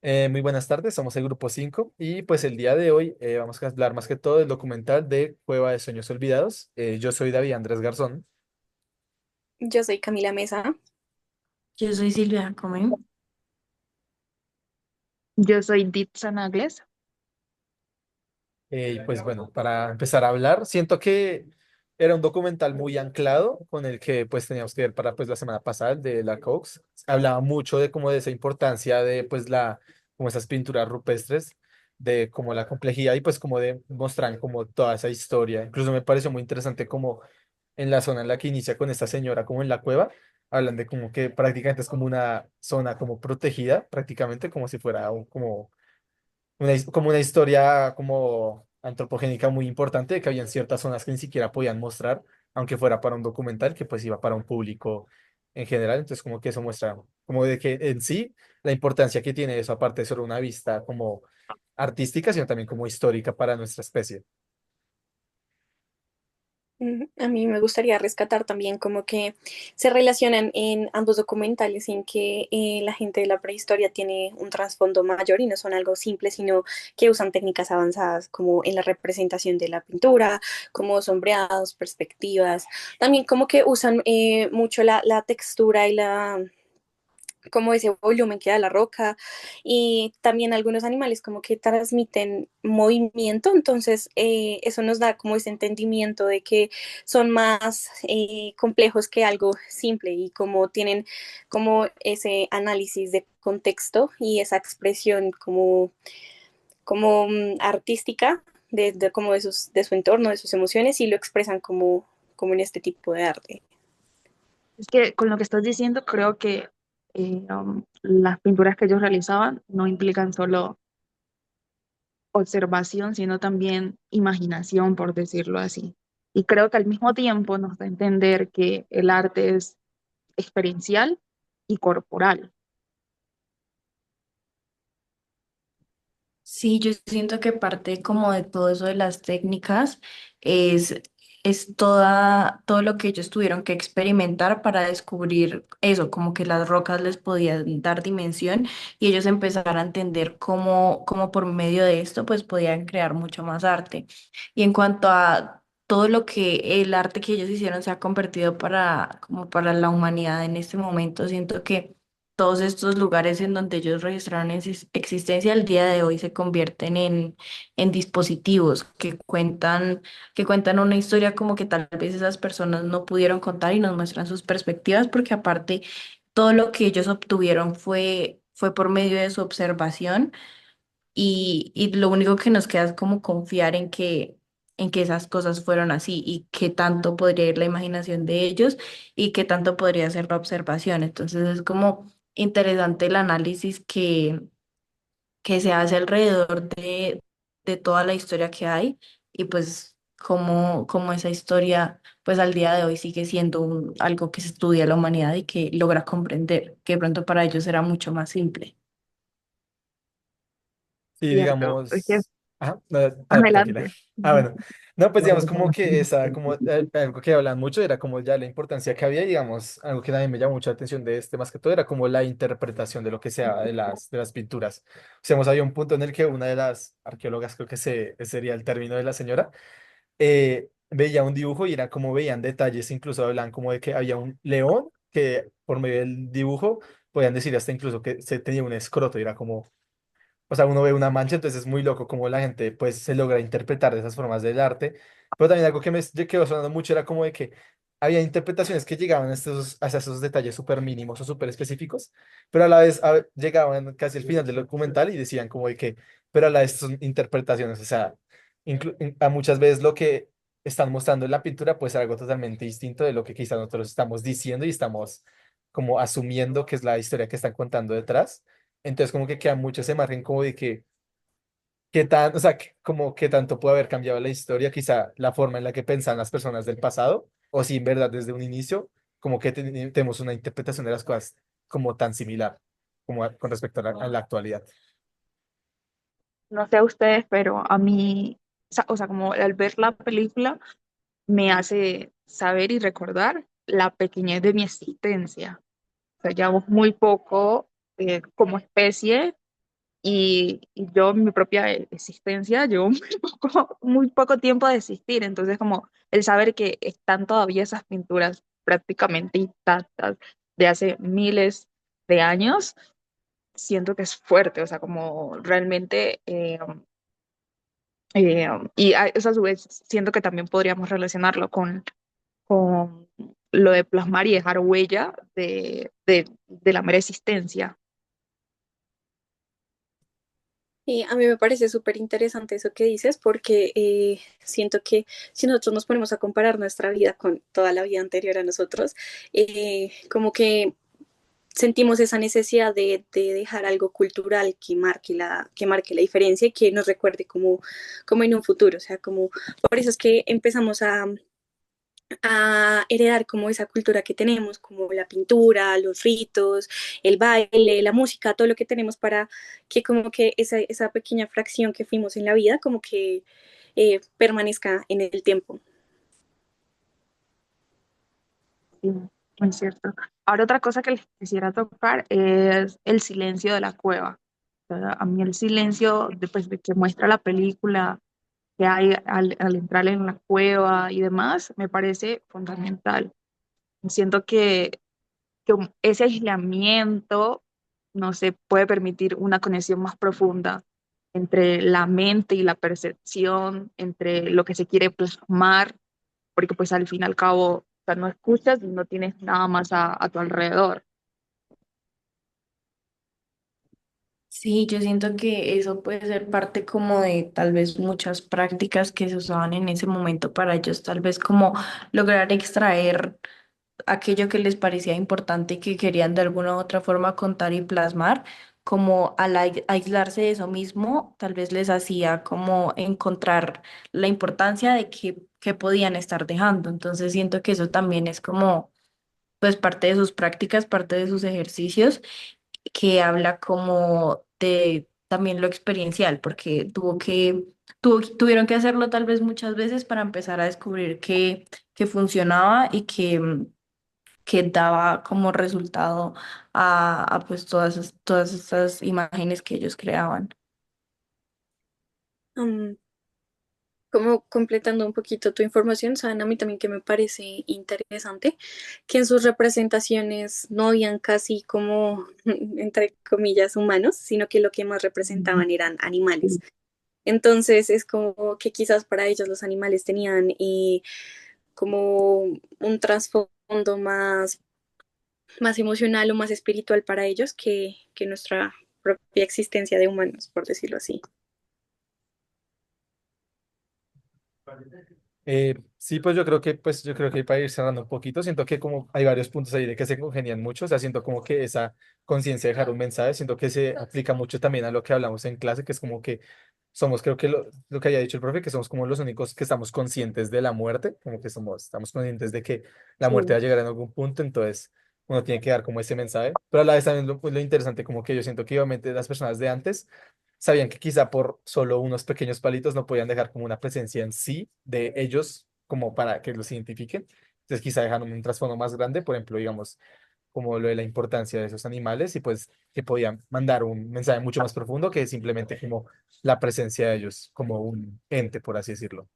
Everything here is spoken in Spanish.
Muy buenas tardes, somos el Grupo 5 y pues el día de hoy vamos a hablar más que todo del documental de Cueva de Sueños Olvidados. Yo soy David Andrés Garzón. Yo soy Camila Mesa. Yo soy Silvia Comen. Yo soy Ditsa Nagles. Y pues bueno, para empezar a hablar, siento que era un documental muy anclado con el que pues teníamos que ver para pues la semana pasada, el de la Cox. Hablaba mucho de como de esa importancia de pues como esas pinturas rupestres, de como la complejidad y pues como de mostrar como toda esa historia. Incluso me pareció muy interesante como en la zona en la que inicia con esta señora, como en la cueva, hablan de como que prácticamente es como una zona como protegida, prácticamente como si fuera como como una historia como antropogénica muy importante, de que habían ciertas zonas que ni siquiera podían mostrar, aunque fuera para un documental que pues iba para un público en general. Entonces como que eso muestra como de que en sí la importancia que tiene eso, aparte de ser una vista como artística, sino también como histórica para nuestra especie. A mí me gustaría rescatar también como que se relacionan en ambos documentales en que la gente de la prehistoria tiene un trasfondo mayor y no son algo simple, sino que usan técnicas avanzadas como en la representación de la pintura, como sombreados, perspectivas. También como que usan mucho la textura y la como ese volumen que da la roca y también algunos animales como que transmiten movimiento, entonces eso nos da como ese entendimiento de que son más complejos que algo simple y como tienen como ese análisis de contexto y esa expresión como artística como de su entorno, de sus emociones y lo expresan como en este tipo de arte. Es que con lo que estás diciendo, creo que las pinturas que ellos realizaban no implican solo observación, sino también imaginación, por decirlo así. Y creo que al mismo tiempo nos da a entender que el arte es experiencial y corporal. Sí, yo siento que parte como de todo eso de las técnicas es, es todo lo que ellos tuvieron que experimentar para descubrir eso, como que las rocas les podían dar dimensión y ellos empezaron a entender cómo por medio de esto pues podían crear mucho más arte. Y en cuanto a todo lo que el arte que ellos hicieron se ha convertido como para la humanidad en este momento, siento que todos estos lugares en donde ellos registraron existencia al día de hoy se convierten en dispositivos que cuentan una historia como que tal vez esas personas no pudieron contar y nos muestran sus perspectivas, porque aparte todo lo que ellos obtuvieron fue por medio de su observación y lo único que nos queda es como confiar en que esas cosas fueron así y qué tanto podría ir la imaginación de ellos y qué tanto podría ser la observación. Entonces es como interesante el análisis que se hace alrededor de toda la historia que hay y pues cómo esa historia pues al día de hoy sigue siendo algo que se estudia la humanidad y que logra comprender, que de pronto para ellos era mucho más simple. Sí, Cierto. Es que, digamos. Ajá, no, tranquila. adelante. Bueno. No, pues digamos como que esa, como algo que hablan mucho era como ya la importancia que había, digamos, algo que también me llamó mucho la atención de este más que todo era como la interpretación de lo que sea de las pinturas. O sea, había un punto en el que una de las arqueólogas, creo que ese sería el término de la señora, veía un dibujo y era como veían detalles, incluso hablan como de que había un león que por medio del dibujo podían decir hasta incluso que se tenía un escroto y era como, o sea, uno ve una mancha, entonces es muy loco como la gente pues se logra interpretar de esas formas del arte. Pero también algo que me quedó sonando mucho era como de que había interpretaciones que llegaban hasta esos detalles súper mínimos o súper específicos, pero a la vez llegaban casi al final del documental y decían como de que, pero a la vez son interpretaciones, o sea, a muchas veces lo que están mostrando en la pintura pues es algo totalmente distinto de lo que quizás nosotros estamos diciendo y estamos como asumiendo que es la historia que están contando detrás. Entonces como que queda mucho ese margen como de que, qué tan, o sea, como qué tanto puede haber cambiado la historia, quizá la forma en la que pensan las personas del pasado, o si en verdad desde un inicio, como que tenemos una interpretación de las cosas como tan similar, como con respecto a a la actualidad. No sé a ustedes, pero a mí, o sea, como al ver la película, me hace saber y recordar la pequeñez de mi existencia. O sea, llevamos muy poco como especie y yo, en mi propia existencia, llevo muy poco tiempo de existir. Entonces, como el saber que están todavía esas pinturas prácticamente intactas de hace miles de años, siento que es fuerte. O sea, como realmente, y a, eso a su vez siento que también podríamos relacionarlo con lo de plasmar y dejar huella de la mera existencia. Y a mí me parece súper interesante eso que dices porque siento que si nosotros nos ponemos a comparar nuestra vida con toda la vida anterior a nosotros, como que sentimos esa necesidad de dejar algo cultural que marque la diferencia y que nos recuerde como en un futuro. O sea, como por eso es que empezamos a heredar como esa cultura que tenemos, como la pintura, los ritos, el baile, la música, todo lo que tenemos para que como que esa pequeña fracción que fuimos en la vida como que permanezca en el tiempo. Sí, es cierto. Ahora otra cosa que les quisiera tocar es el silencio de la cueva. O sea, a mí el silencio después de que muestra la película que hay al entrar en la cueva y demás, me parece fundamental. Siento que ese aislamiento, no sé, puede permitir una conexión más profunda entre la mente y la percepción, entre lo que se quiere plasmar, porque pues al fin y al cabo, o sea, no escuchas y no tienes nada más a tu alrededor. Sí, yo siento que eso puede ser parte como de tal vez muchas prácticas que se usaban en ese momento para ellos, tal vez como lograr extraer aquello que les parecía importante y que querían de alguna u otra forma contar y plasmar, como al aislarse de eso mismo, tal vez les hacía como encontrar la importancia de que podían estar dejando. Entonces siento que eso también es como pues parte de sus prácticas, parte de sus ejercicios que habla como de también lo experiencial, porque tuvieron que hacerlo tal vez muchas veces para empezar a descubrir que funcionaba y que daba como resultado a pues todas esas imágenes que ellos creaban. Um, Como completando un poquito tu información, saben a mí también que me parece interesante que en sus representaciones no habían casi como, entre comillas, humanos, sino que lo que más representaban eran animales. Entonces es como que quizás para ellos los animales tenían como un trasfondo más emocional o más espiritual para ellos que nuestra propia existencia de humanos, por decirlo así. Sí, pues yo creo que para ir cerrando un poquito, siento que como hay varios puntos ahí de que se congenian mucho, o sea, siento como que esa conciencia de dejar un mensaje, siento que se aplica mucho también a lo que hablamos en clase, que es como que somos, creo que lo que había dicho el profe, que somos como los únicos que estamos conscientes de la muerte, como que estamos conscientes de que la muerte va Sí. a llegar en algún punto, entonces uno tiene que dar como ese mensaje, pero a la vez también lo interesante, como que yo siento que obviamente las personas de antes sabían que quizá por solo unos pequeños palitos no podían dejar como una presencia en sí de ellos como para que los identifiquen. Entonces quizá dejaron un trasfondo más grande, por ejemplo, digamos, como lo de la importancia de esos animales y pues que podían mandar un mensaje mucho más profundo que simplemente como la presencia de ellos como un ente, por así decirlo.